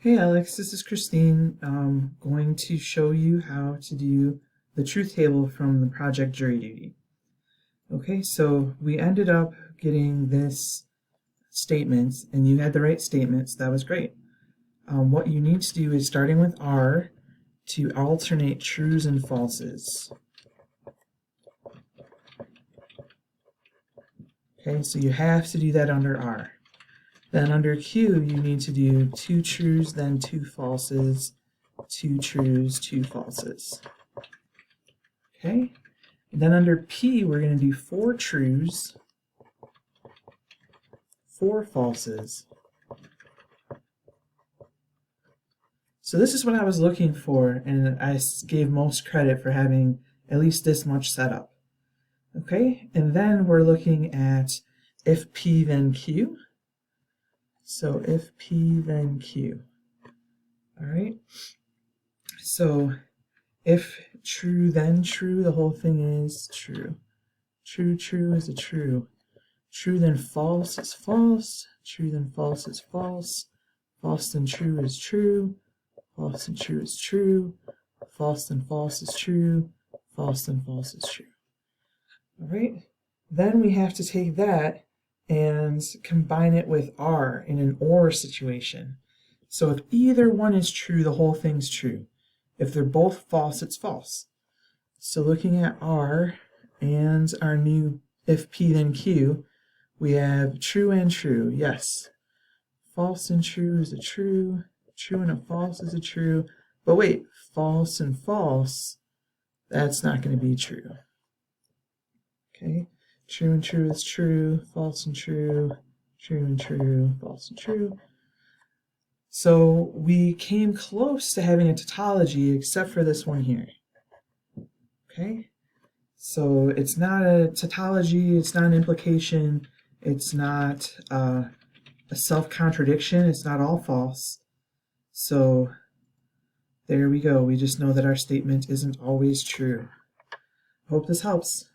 Hey Alex, this is Christine. I'm going to show you how to do the truth table from the project jury duty. Okay, so we ended up getting this statement, and you had the right statements. That was great. What you need to do is, starting with R, to alternate trues and falses. Okay, so you have to do that under R. Then under Q, you need to do 2 trues, then 2 falses, 2 trues, 2 falses. Okay? And then under P, we're going to do 4 trues, 4 falses. So this is what I was looking for, and I gave most credit for having at least this much set up. Okay? And then we're looking at if P, then Q. So if P, then Q. All right. So if true, then true, the whole thing is true. True, true is a true. True, then false is false. True, then false is false. False, then true is true. False, then true is true. False, then false is true. False, then false is true. All right. Then we have to take that and combine it with R in an OR situation. So if either one is true, the whole thing's true. If they're both false, it's false. So looking at R and our new if P then Q, we have true and true, yes. False and true is a true, true and a false is a true, but wait, false and false, that's not going to be true. Okay. True and true is true, false and true, true and true, false and true. So we came close to having a tautology except for this one here. Okay? So it's not a tautology, it's not an implication, it's not a self-contradiction, it's not all false. So there we go. We just know that our statement isn't always true. Hope this helps.